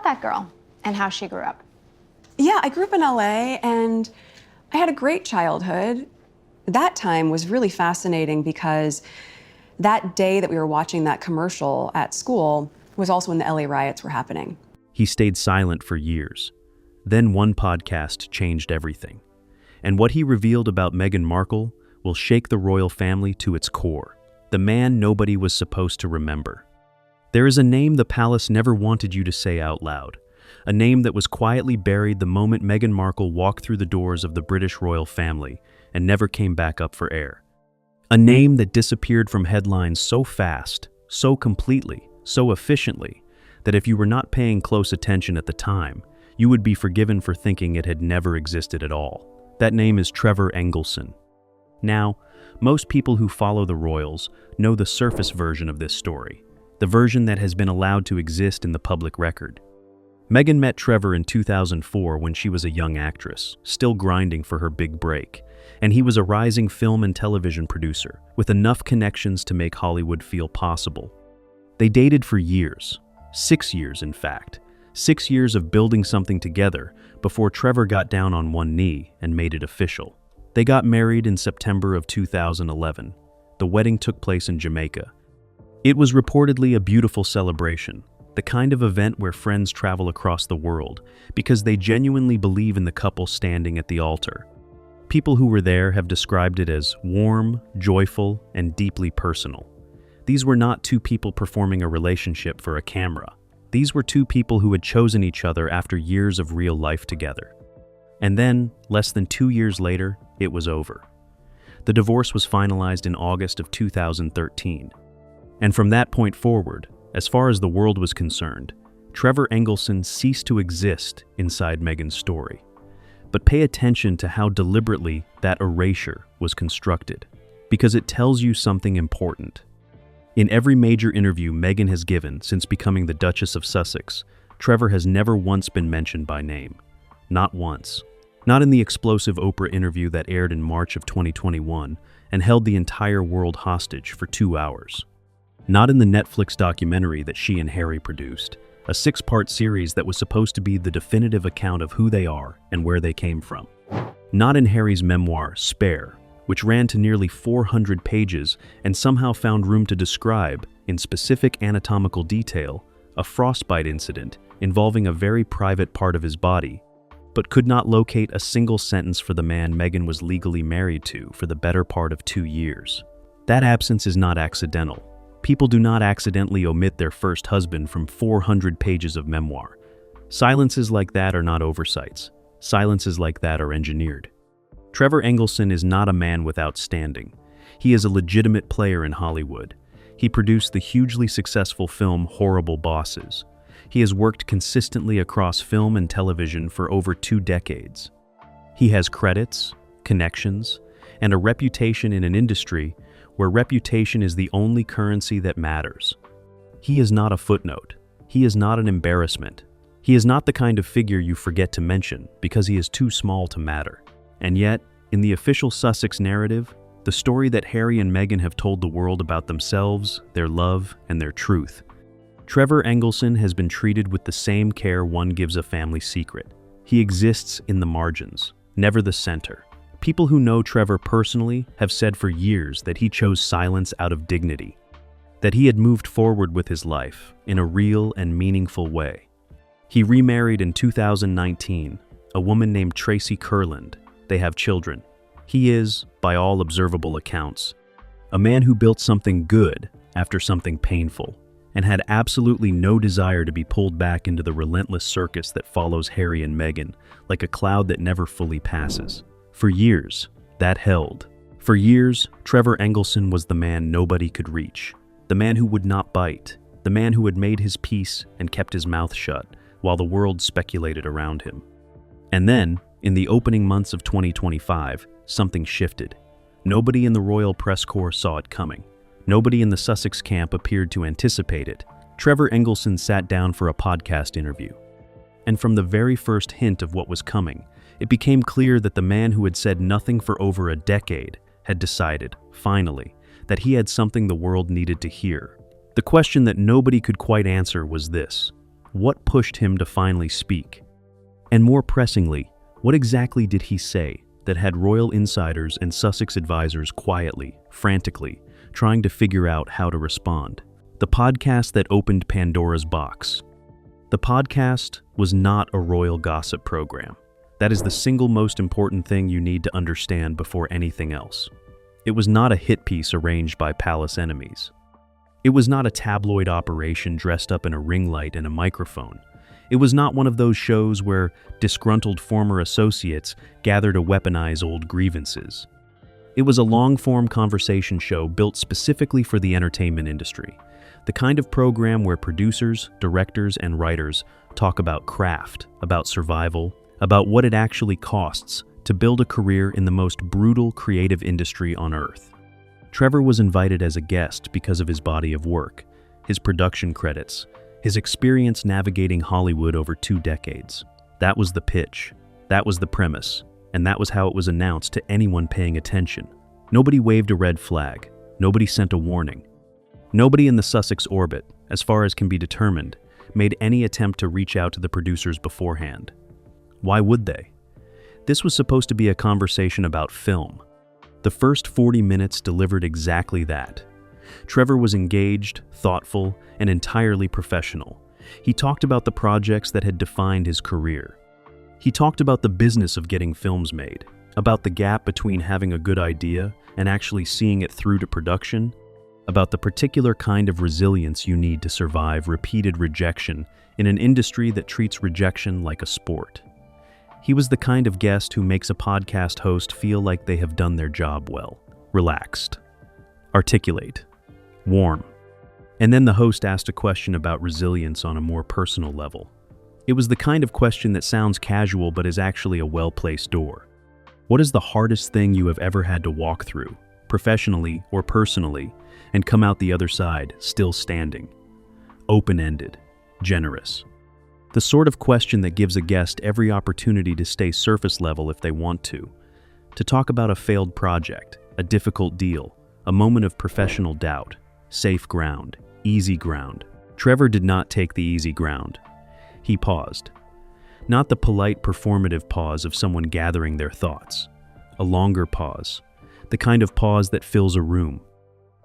about that girl and how she grew up. Yeah, I grew up in LA and I had a great childhood. That time was really fascinating because that day that we were watching that commercial at school was also when the LA riots were happening. He stayed silent for years. Then one podcast changed everything. And what he revealed about Meghan Markle will shake the royal family to its core. The man nobody was supposed to remember. There is a name the palace never wanted you to say out loud. A name that was quietly buried the moment Meghan Markle walked through the doors of the British royal family and never came back up for air. A name that disappeared from headlines so fast, so completely, so efficiently, that if you were not paying close attention at the time, you would be forgiven for thinking it had never existed at all. That name is Trevor Engelson. Now, most people who follow the royals know the surface version of this story, the version that has been allowed to exist in the public record. Meghan met Trevor in 2004 when she was a young actress, still grinding for her big break, and he was a rising film and television producer with enough connections to make Hollywood feel possible. They dated for years, 6 years in fact, 6 years of building something together before Trevor got down on one knee and made it official. They got married in September of 2011. The wedding took place in Jamaica. It was reportedly a beautiful celebration, the kind of event where friends travel across the world because they genuinely believe in the couple standing at the altar. People who were there have described it as warm, joyful, and deeply personal. These were not two people performing a relationship for a camera. These were two people who had chosen each other after years of real life together. And then, less than 2 years later, it was over. The divorce was finalized in August of 2013. And from that point forward, as far as the world was concerned, Trevor Engelson ceased to exist inside Meghan's story. But pay attention to how deliberately that erasure was constructed, because it tells you something important. In every major interview Meghan has given since becoming the Duchess of Sussex, Trevor has never once been mentioned by name. Not once. Not in the explosive Oprah interview that aired in March of 2021 and held the entire world hostage for 2 hours. Not in the Netflix documentary that she and Harry produced, a 6-part series that was supposed to be the definitive account of who they are and where they came from. Not in Harry's memoir, Spare, which ran to nearly 400 pages and somehow found room to describe, in specific anatomical detail, a frostbite incident involving a very private part of his body, but could not locate a single sentence for the man Meghan was legally married to for the better part of 2 years. That absence is not accidental. People do not accidentally omit their first husband from 400 pages of memoir. Silences like that are not oversights. Silences like that are engineered. Trevor Engelson is not a man without standing. He is a legitimate player in Hollywood. He produced the hugely successful film Horrible Bosses. He has worked consistently across film and television for over 2 decades. He has credits, connections, and a reputation in an industry where reputation is the only currency that matters. He is not a footnote. He is not an embarrassment. He is not the kind of figure you forget to mention because he is too small to matter. And yet, in the official Sussex narrative, the story that Harry and Meghan have told the world about themselves, their love, and their truth, Trevor Engelson has been treated with the same care one gives a family secret. He exists in the margins, never the center. People who know Trevor personally have said for years that he chose silence out of dignity, that he had moved forward with his life in a real and meaningful way. He remarried in 2019, a woman named Tracy Kurland. They have children. He is, by all observable accounts, a man who built something good after something painful, and had absolutely no desire to be pulled back into the relentless circus that follows Harry and Meghan, like a cloud that never fully passes. For years, that held. For years, Trevor Engelson was the man nobody could reach, the man who would not bite, the man who had made his peace and kept his mouth shut while the world speculated around him. And then, in the opening months of 2025, something shifted. Nobody in the royal press corps saw it coming. Nobody in the Sussex camp appeared to anticipate it. Trevor Engelson sat down for a podcast interview. And from the very first hint of what was coming, it became clear that the man who had said nothing for over a decade had decided, finally, that he had something the world needed to hear. The question that nobody could quite answer was this: what pushed him to finally speak? And more pressingly, what exactly did he say that had royal insiders and Sussex advisors quietly, frantically, trying to figure out how to respond? The podcast that opened Pandora's box. The podcast was not a royal gossip program. That is the single most important thing you need to understand before anything else. It was not a hit piece arranged by palace enemies. It was not a tabloid operation dressed up in a ring light and a microphone. It was not one of those shows where disgruntled former associates gather to weaponize old grievances. It was a long-form conversation show built specifically for the entertainment industry, the kind of program where producers, directors, and writers talk about craft, about survival, about what it actually costs to build a career in the most brutal creative industry on earth. Trevor was invited as a guest because of his body of work, his production credits, his experience navigating Hollywood over 2 decades. That was the pitch, that was the premise, and that was how it was announced to anyone paying attention. Nobody waved a red flag, nobody sent a warning. Nobody in the Sussex orbit, as far as can be determined, made any attempt to reach out to the producers beforehand. Why would they? This was supposed to be a conversation about film. The first 40 minutes delivered exactly that. Trevor was engaged, thoughtful, and entirely professional. He talked about the projects that had defined his career. He talked about the business of getting films made, about the gap between having a good idea and actually seeing it through to production, about the particular kind of resilience you need to survive repeated rejection in an industry that treats rejection like a sport. He was the kind of guest who makes a podcast host feel like they have done their job well, relaxed, articulate, warm. And then the host asked a question about resilience on a more personal level. It was the kind of question that sounds casual but is actually a well-placed door. What is the hardest thing you have ever had to walk through, professionally or personally, and come out the other side still standing? Open-ended, generous. The sort of question that gives a guest every opportunity to stay surface level if they want to talk about a failed project, a difficult deal, a moment of professional doubt, safe ground, easy ground. Trevor did not take the easy ground. He paused. Not the polite performative pause of someone gathering their thoughts. A longer pause. The kind of pause that fills a room.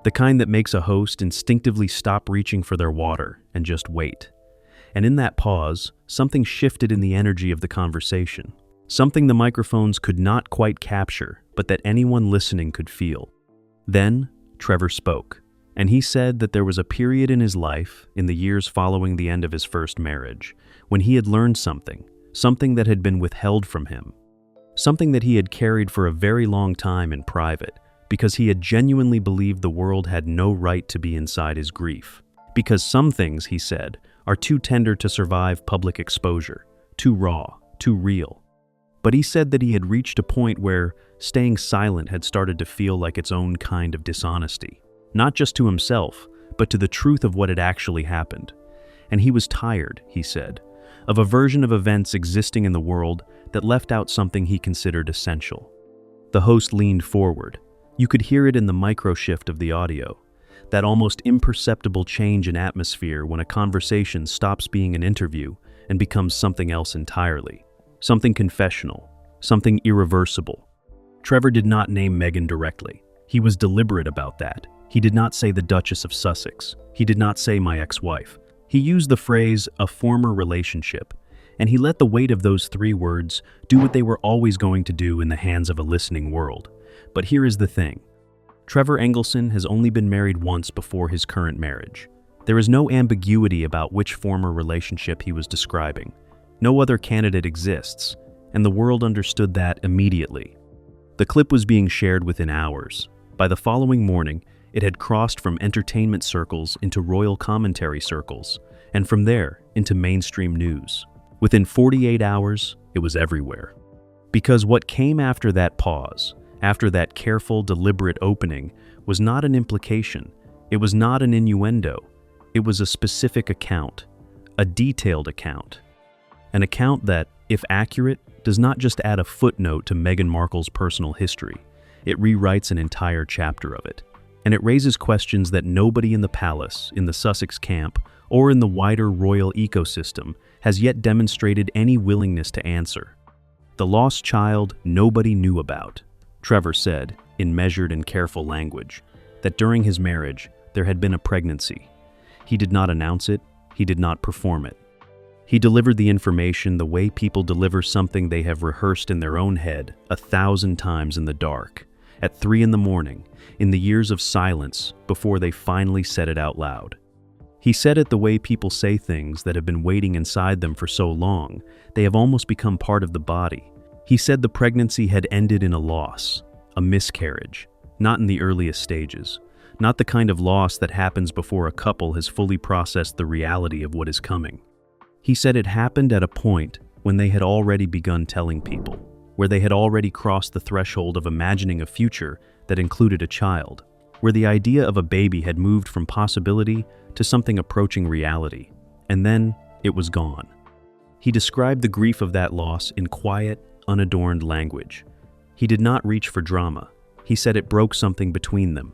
The kind that makes a host instinctively stop reaching for their water and just wait. And in that pause, something shifted in the energy of the conversation. Something the microphones could not quite capture, but that anyone listening could feel. Then, Trevor spoke, and he said that there was a period in his life, in the years following the end of his first marriage, when he had learned something that had been withheld from him. Something that he had carried for a very long time in private, because he had genuinely believed the world had no right to be inside his grief. Because some things, he said, are too tender to survive public exposure, too raw, too real. But he said that he had reached a point where staying silent had started to feel like its own kind of dishonesty, not just to himself, but to the truth of what had actually happened. And he was tired, he said, of a version of events existing in the world that left out something he considered essential. The host leaned forward. You could hear it in the micro-shift of the audio, that almost imperceptible change in atmosphere when a conversation stops being an interview and becomes something else entirely. Something confessional, something irreversible. Trevor did not name Meghan directly. He was deliberate about that. He did not say the Duchess of Sussex. He did not say my ex-wife. He used the phrase, a former relationship, and he let the weight of those 3 words do what they were always going to do in the hands of a listening world. But here is the thing. Trevor Engelson has only been married once before his current marriage. There is no ambiguity about which former relationship he was describing. No other candidate exists, and the world understood that immediately. The clip was being shared within hours. By the following morning, it had crossed from entertainment circles into royal commentary circles, and from there into mainstream news. Within 48 hours, it was everywhere. Because what came after that pause, after that careful, deliberate opening, was not an implication. It was not an innuendo. It was a specific account, a detailed account. An account that, if accurate, does not just add a footnote to Meghan Markle's personal history. It rewrites an entire chapter of it. And it raises questions that nobody in the palace, in the Sussex camp, or in the wider royal ecosystem, has yet demonstrated any willingness to answer. The lost child nobody knew about. Trevor said, in measured and careful language, that during his marriage there had been a pregnancy. He did not announce it, he did not perform it. He delivered the information the way people deliver something they have rehearsed in their own head 1,000 times in the dark, at 3 a.m, in the years of silence before they finally said it out loud. He said it the way people say things that have been waiting inside them for so long, they have almost become part of the body. He said the pregnancy had ended in a loss, a miscarriage, not in the earliest stages, not the kind of loss that happens before a couple has fully processed the reality of what is coming. He said it happened at a point when they had already begun telling people, where they had already crossed the threshold of imagining a future that included a child, where the idea of a baby had moved from possibility to something approaching reality, and then it was gone. He described the grief of that loss in quiet, unadorned language. He did not reach for drama. He said it broke something between them.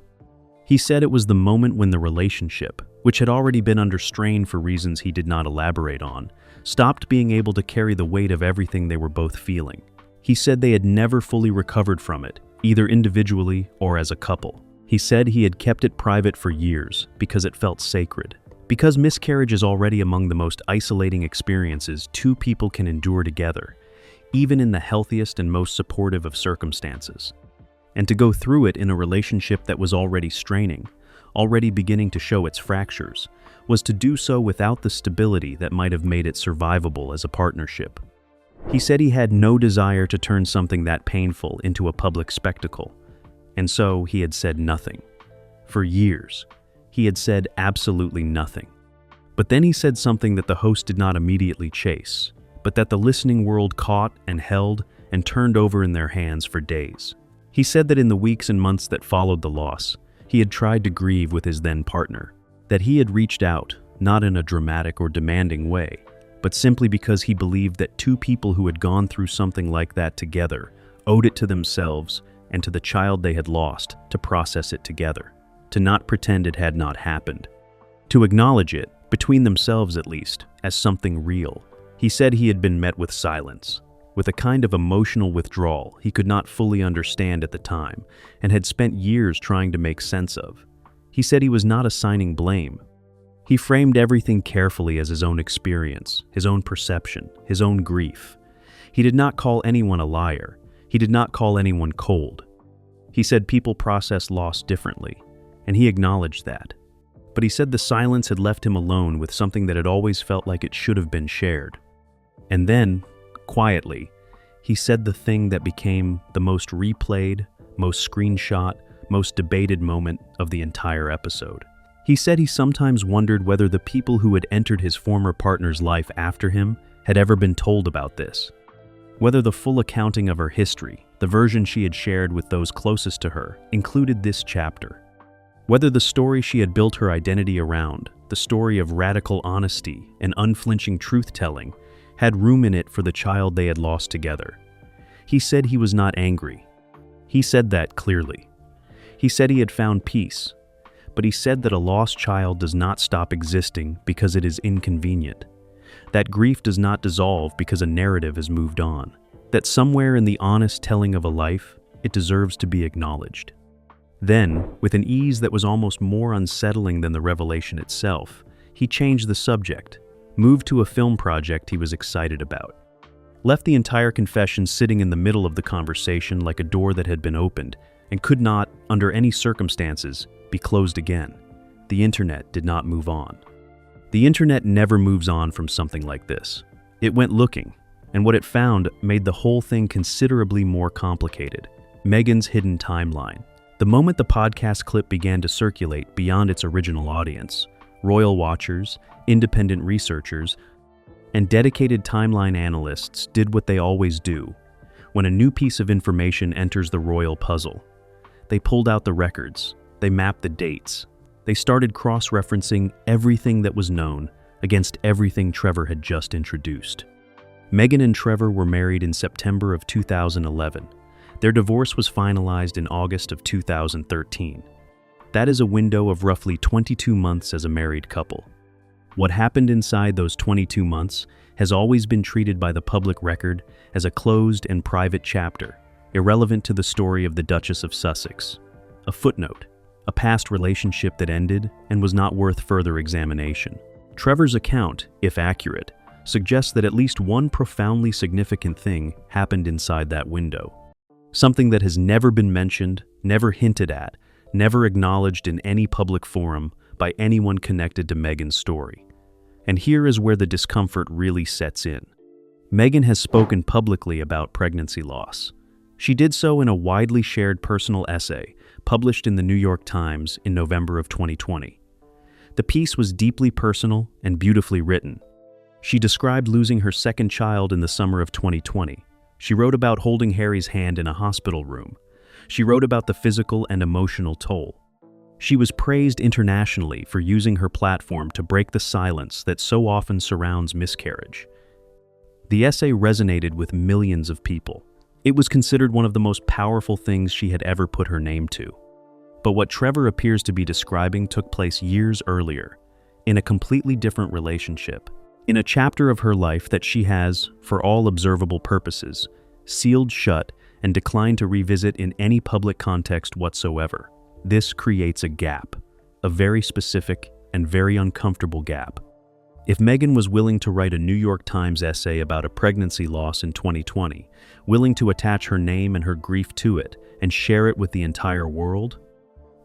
He said it was the moment when the relationship, which had already been under strain for reasons he did not elaborate on, stopped being able to carry the weight of everything they were both feeling. He said they had never fully recovered from it, either individually or as a couple. He said he had kept it private for years because it felt sacred. Because miscarriage is already among the most isolating experiences two people can endure together, even in the healthiest and most supportive of circumstances. And to go through it in a relationship that was already straining, already beginning to show its fractures, was to do so without the stability that might have made it survivable as a partnership. He said he had no desire to turn something that painful into a public spectacle, and so he had said nothing. For years, he had said absolutely nothing. But then he said something that the host did not immediately chase, but that the listening world caught and held and turned over in their hands for days. He said that in the weeks and months that followed the loss, he had tried to grieve with his then partner, that he had reached out, not in a dramatic or demanding way, but simply because he believed that two people who had gone through something like that together owed it to themselves and to the child they had lost to process it together, to not pretend it had not happened, to acknowledge it, between themselves at least, as something real. He said he had been met with silence, with a kind of emotional withdrawal he could not fully understand at the time and had spent years trying to make sense of. He said he was not assigning blame. He framed everything carefully as his own experience, his own perception, his own grief. He did not call anyone a liar. He did not call anyone cold. He said people process loss differently, and he acknowledged that. But he said the silence had left him alone with something that had always felt like it should have been shared. And then, quietly, he said the thing that became the most replayed, most screenshot, most debated moment of the entire episode. He said he sometimes wondered whether the people who had entered his former partner's life after him had ever been told about this. Whether the full accounting of her history, the version she had shared with those closest to her, included this chapter. Whether the story she had built her identity around, the story of radical honesty and unflinching truth-telling, had room in it for the child they had lost together. He said he was not angry. He said that clearly. He said he had found peace, but he said that a lost child does not stop existing because it is inconvenient. That grief does not dissolve because a narrative has moved on. That somewhere in the honest telling of a life, it deserves to be acknowledged. Then, with an ease that was almost more unsettling than the revelation itself, he changed the subject, moved to a film project he was excited about, left the entire confession sitting in the middle of the conversation like a door that had been opened and could not, under any circumstances, be closed again. The internet did not move on. The internet never moves on from something like this. It went looking, and what it found made the whole thing considerably more complicated. Meghan's hidden timeline. The moment the podcast clip began to circulate beyond its original audience, royal watchers, independent researchers, and dedicated timeline analysts did what they always do when a new piece of information enters the royal puzzle. They pulled out the records, they mapped the dates, they started cross-referencing everything that was known against everything Trevor had just introduced. Meghan and Trevor were married in September of 2011. Their divorce was finalized in August of 2013. That is a window of roughly 22 months as a married couple. What happened inside those 22 months has always been treated by the public record as a closed and private chapter, irrelevant to the story of the Duchess of Sussex. A footnote, a past relationship that ended and was not worth further examination. Trevor's account, if accurate, suggests that at least one profoundly significant thing happened inside that window. Something that has never been mentioned, never hinted at, never acknowledged in any public forum by anyone connected to Meghan's story. And here is where the discomfort really sets in. Meghan has spoken publicly about pregnancy loss. She did so in a widely shared personal essay published in the New York Times in November of 2020. The piece was deeply personal and beautifully written. She described losing her second child in the summer of 2020. She wrote about holding Harry's hand in a hospital room. She wrote about the physical and emotional toll. She was praised internationally for using her platform to break the silence that so often surrounds miscarriage. The essay resonated with millions of people. It was considered one of the most powerful things she had ever put her name to. But what Trevor appears to be describing took place years earlier, in a completely different relationship, in a chapter of her life that she has, for all observable purposes, sealed shut and declined to revisit in any public context whatsoever. This creates a gap, a very specific and very uncomfortable gap. If Meghan was willing to write a New York Times essay about a pregnancy loss in 2020, willing to attach her name and her grief to it and share it with the entire world,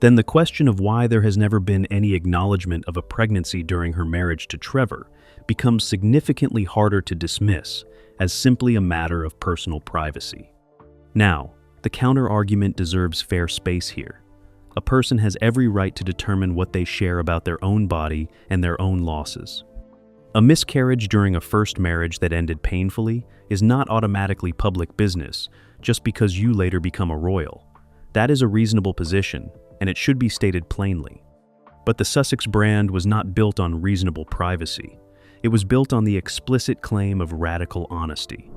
then the question of why there has never been any acknowledgement of a pregnancy during her marriage to Trevor becomes significantly harder to dismiss as simply a matter of personal privacy. Now, the counter-argument deserves fair space here. A person has every right to determine what they share about their own body and their own losses. A miscarriage during a first marriage that ended painfully is not automatically public business just because you later become a royal. That is a reasonable position, and it should be stated plainly. But the Sussex brand was not built on reasonable privacy. It was built on the explicit claim of radical honesty.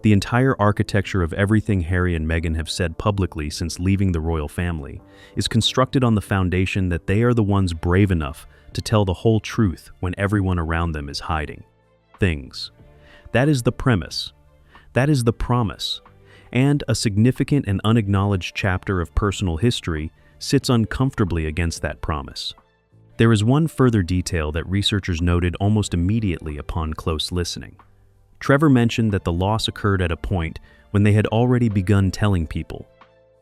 The entire architecture of everything Harry and Meghan have said publicly since leaving the royal family is constructed on the foundation that they are the ones brave enough to tell the whole truth when everyone around them is hiding things. That is the premise. That is the promise. And a significant and unacknowledged chapter of personal history sits uncomfortably against that promise. There is one further detail that researchers noted almost immediately upon close listening. Trevor mentioned that the loss occurred at a point when they had already begun telling people.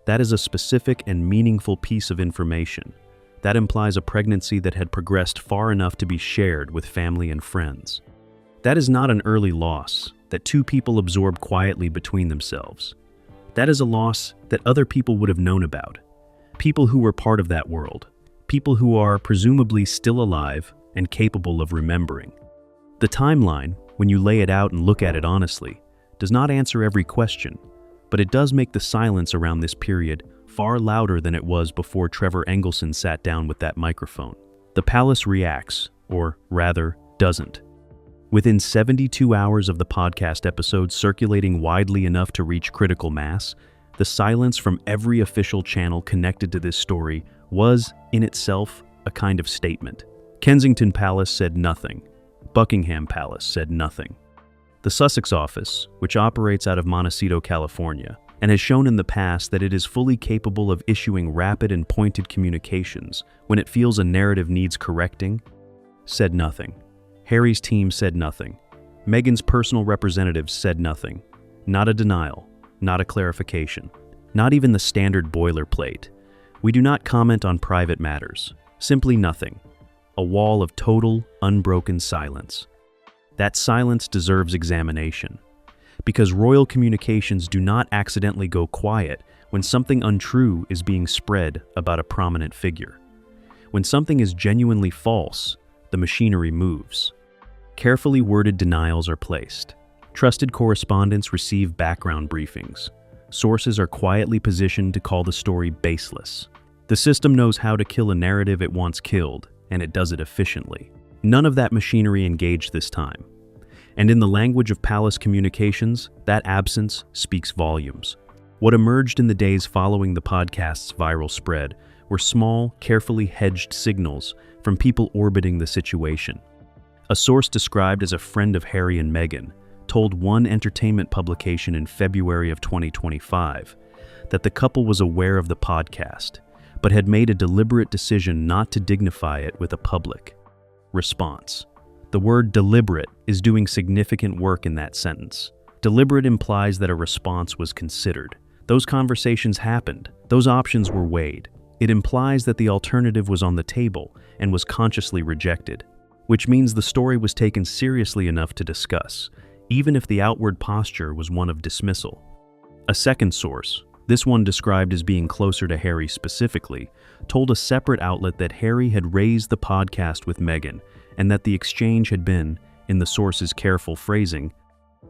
That is a specific and meaningful piece of information. That implies a pregnancy that had progressed far enough to be shared with family and friends. That is not an early loss that two people absorb quietly between themselves. That is a loss that other people would have known about. People who were part of that world. People who are presumably still alive and capable of remembering. The timeline, when you lay it out and look at it honestly, does not answer every question, but it does make the silence around this period far louder than it was before Trevor Engelson sat down with that microphone. The palace reacts, or rather, doesn't. Within 72 hours of the podcast episode circulating widely enough to reach critical mass, the silence from every official channel connected to this story was, in itself, a kind of statement. Kensington Palace said nothing. Buckingham Palace said nothing. The Sussex office, which operates out of Montecito, California, and has shown in the past that it is fully capable of issuing rapid and pointed communications when it feels a narrative needs correcting, said nothing. Harry's team said nothing. Meghan's personal representatives said nothing. Not a denial, not a clarification, not even the standard boilerplate. We do not comment on private matters. Simply nothing. A wall of total, unbroken silence. That silence deserves examination, because royal communications do not accidentally go quiet when something untrue is being spread about a prominent figure. When something is genuinely false, the machinery moves. Carefully worded denials are placed. Trusted correspondents receive background briefings. Sources are quietly positioned to call the story baseless. The system knows how to kill a narrative it wants killed, and it does it efficiently. None of that machinery engaged this time. And in the language of palace communications, that absence speaks volumes. What emerged in the days following the podcast's viral spread were small, carefully hedged signals from people orbiting the situation. A source described as a friend of Harry and Meghan told one entertainment publication in February of 2025 that the couple was aware of the podcast, but had made a deliberate decision not to dignify it with a public response. The word deliberate is doing significant work in that sentence. Deliberate implies that a response was considered. Those conversations happened. Those options were weighed. It implies that the alternative was on the table and was consciously rejected, which means the story was taken seriously enough to discuss, even if the outward posture was one of dismissal. A second source, this one described as being closer to Harry specifically, told a separate outlet that Harry had raised the podcast with Meghan and that the exchange had been, in the source's careful phrasing,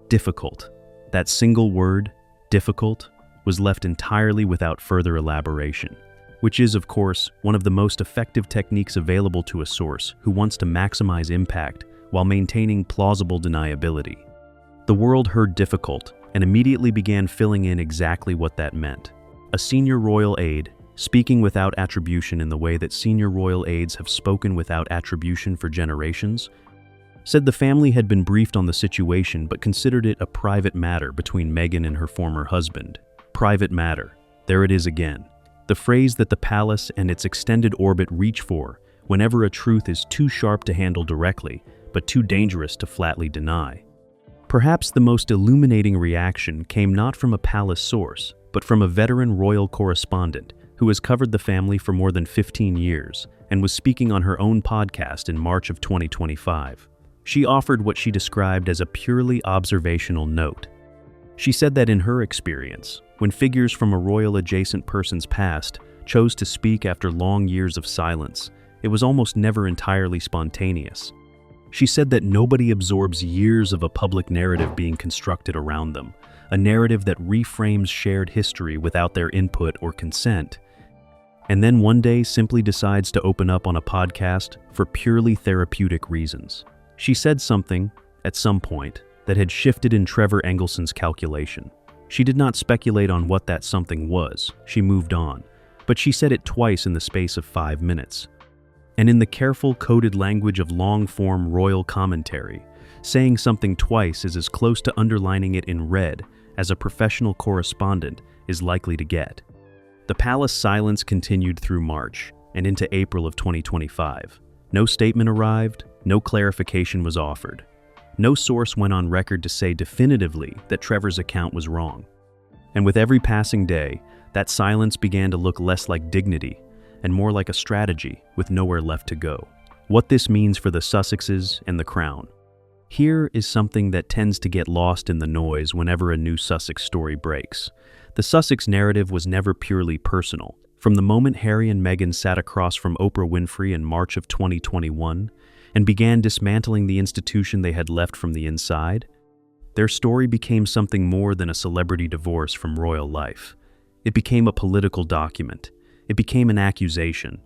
difficult. That single word, difficult, was left entirely without further elaboration, which is, of course, one of the most effective techniques available to a source who wants to maximize impact while maintaining plausible deniability. The world heard difficult and immediately began filling in exactly what that meant. A senior royal aide, speaking without attribution in the way that senior royal aides have spoken without attribution for generations, said the family had been briefed on the situation but considered it a private matter between Meghan and her former husband. Private matter. There it is again. The phrase that the palace and its extended orbit reach for whenever a truth is too sharp to handle directly, but too dangerous to flatly deny. Perhaps the most illuminating reaction came not from a palace source, but from a veteran royal correspondent who has covered the family for more than 15 years and was speaking on her own podcast in March of 2025. She offered what she described as a purely observational note. She said that in her experience, when figures from a royal-adjacent person's past chose to speak after long years of silence, it was almost never entirely spontaneous. She said that nobody absorbs years of a public narrative being constructed around them, a narrative that reframes shared history without their input or consent, and then one day simply decides to open up on a podcast for purely therapeutic reasons. She said something, at some point, that had shifted in Trevor Engelson's calculation. She did not speculate on what that something was, she moved on, but she said it twice in the space of 5 minutes. And in the careful coded language of long-form royal commentary, saying something twice is as close to underlining it in red as a professional correspondent is likely to get. The palace silence continued through March and into April of 2025. No statement arrived, no clarification was offered. No source went on record to say definitively that Trevor's account was wrong. And with every passing day, that silence began to look less like dignity and more like a strategy with nowhere left to go. What this means for the Sussexes and the Crown. Here is something that tends to get lost in the noise whenever a new Sussex story breaks. The Sussex narrative was never purely personal. From the moment Harry and Meghan sat across from Oprah Winfrey in March of 2021 and began dismantling the institution they had left from the inside, their story became something more than a celebrity divorce from royal life. It became a political document. It became an accusation.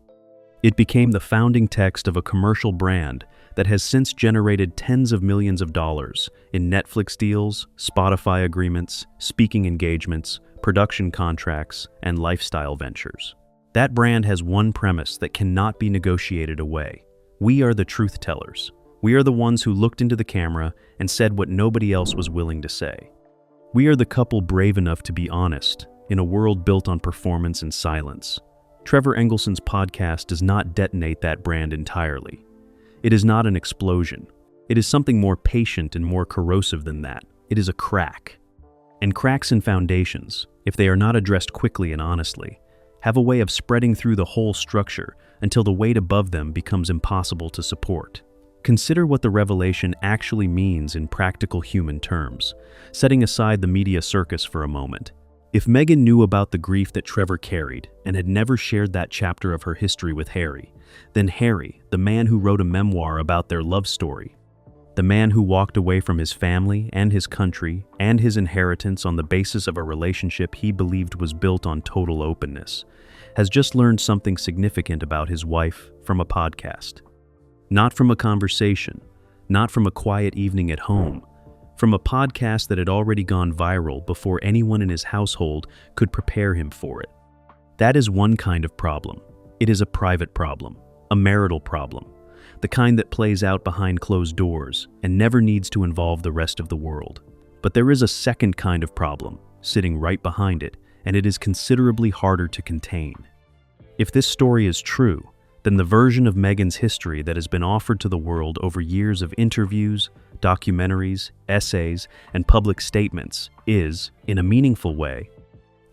It became the founding text of a commercial brand that has since generated tens of millions of dollars in Netflix deals, Spotify agreements, speaking engagements, production contracts, and lifestyle ventures. That brand has one premise that cannot be negotiated away. We are the truth tellers. We are the ones who looked into the camera and said what nobody else was willing to say. We are the couple brave enough to be honest in a world built on performance and silence. Trevor Engelson's podcast does not detonate that brand entirely. It is not an explosion. It is something more patient and more corrosive than that. It is a crack. And cracks in foundations, if they are not addressed quickly and honestly, have a way of spreading through the whole structure until the weight above them becomes impossible to support. Consider what the revelation actually means in practical human terms, setting aside the media circus for a moment. If Meghan knew about the grief that Trevor carried and had never shared that chapter of her history with Harry, then Harry, the man who wrote a memoir about their love story, the man who walked away from his family and his country and his inheritance on the basis of a relationship he believed was built on total openness, has just learned something significant about his wife from a podcast. Not from a conversation, not from a quiet evening at home, from a podcast that had already gone viral before anyone in his household could prepare him for it. That is one kind of problem. It is a private problem, a marital problem, the kind that plays out behind closed doors and never needs to involve the rest of the world. But there is a second kind of problem, sitting right behind it, and it is considerably harder to contain. If this story is true, then the version of Meghan's history that has been offered to the world over years of interviews, documentaries, essays, and public statements is, in a meaningful way,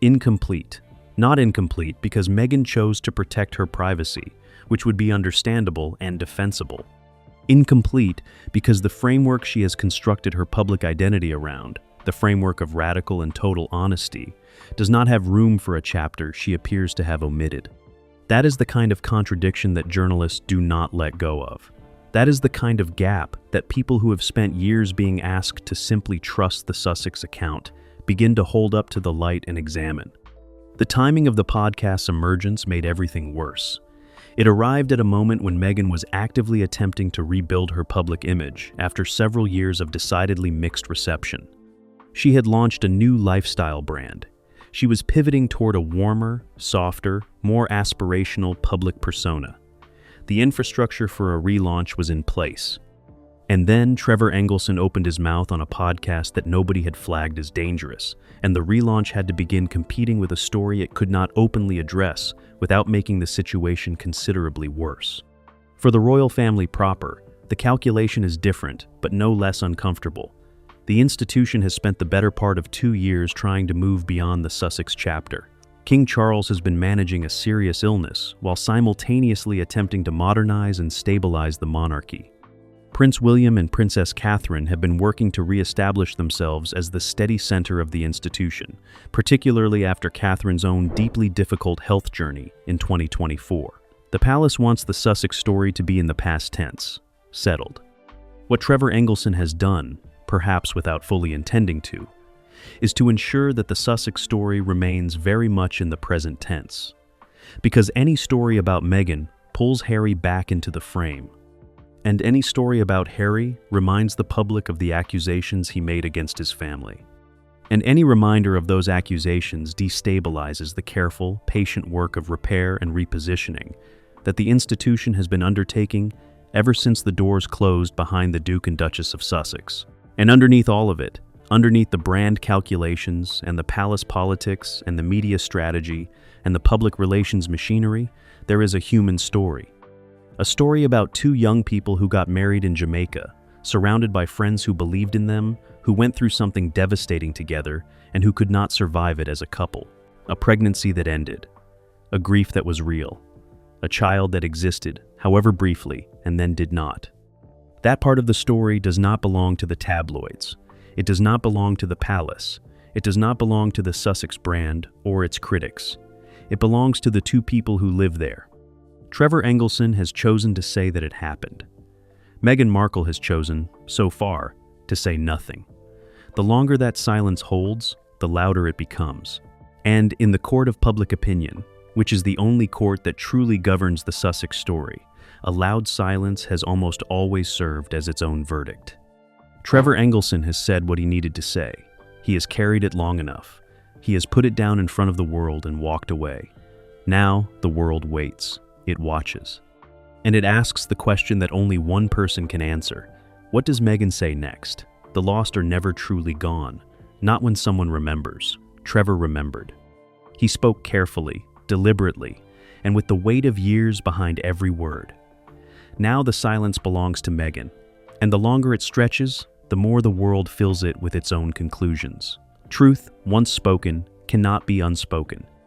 incomplete. Not incomplete because Meghan chose to protect her privacy, which would be understandable and defensible. Incomplete because the framework she has constructed her public identity around, the framework of radical and total honesty, does not have room for a chapter she appears to have omitted. That is the kind of contradiction that journalists do not let go of. That is the kind of gap that people who have spent years being asked to simply trust the Sussex account begin to hold up to the light and examine. The timing of the podcast's emergence made everything worse. It arrived at a moment when Meghan was actively attempting to rebuild her public image after several years of decidedly mixed reception. She had launched a new lifestyle brand. She was pivoting toward a warmer, softer, more aspirational public persona. The infrastructure for a relaunch was in place. And then Trevor Engelson opened his mouth on a podcast that nobody had flagged as dangerous, and the relaunch had to begin competing with a story it could not openly address without making the situation considerably worse. For the royal family proper, the calculation is different, but no less uncomfortable. The institution has spent the better part of 2 years trying to move beyond the Sussex chapter. King Charles has been managing a serious illness while simultaneously attempting to modernize and stabilize the monarchy. Prince William and Princess Catherine have been working to re-establish themselves as the steady center of the institution, particularly after Catherine's own deeply difficult health journey in 2024. The palace wants the Sussex story to be in the past tense, settled. What Trevor Engelson has done, perhaps without fully intending to, is to ensure that the Sussex story remains very much in the present tense. Because any story about Meghan pulls Harry back into the frame. And any story about Harry reminds the public of the accusations he made against his family. And any reminder of those accusations destabilizes the careful, patient work of repair and repositioning that the institution has been undertaking ever since the doors closed behind the Duke and Duchess of Sussex. And underneath all of it, underneath the brand calculations and the palace politics and the media strategy and the public relations machinery, there is a human story. A story about 2 young people who got married in Jamaica, surrounded by friends who believed in them, who went through something devastating together, and who could not survive it as a couple. A pregnancy that ended. A grief that was real. A child that existed, however briefly, and then did not. That part of the story does not belong to the tabloids. It does not belong to the palace. It does not belong to the Sussex brand or its critics. It belongs to the 2 people who live there. Trevor Engelson has chosen to say that it happened. Meghan Markle has chosen, so far, to say nothing. The longer that silence holds, the louder it becomes. And in the court of public opinion, which is the only court that truly governs the Sussex story, a loud silence has almost always served as its own verdict. Trevor Engelson has said what he needed to say. He has carried it long enough. He has put it down in front of the world and walked away. Now the world waits. It watches. And it asks the question that only one person can answer. What does Meghan say next? The lost are never truly gone. Not when someone remembers. Trevor remembered. He spoke carefully, deliberately, and with the weight of years behind every word. Now the silence belongs to Meghan, and the longer it stretches, the more the world fills it with its own conclusions. Truth, once spoken, cannot be unspoken.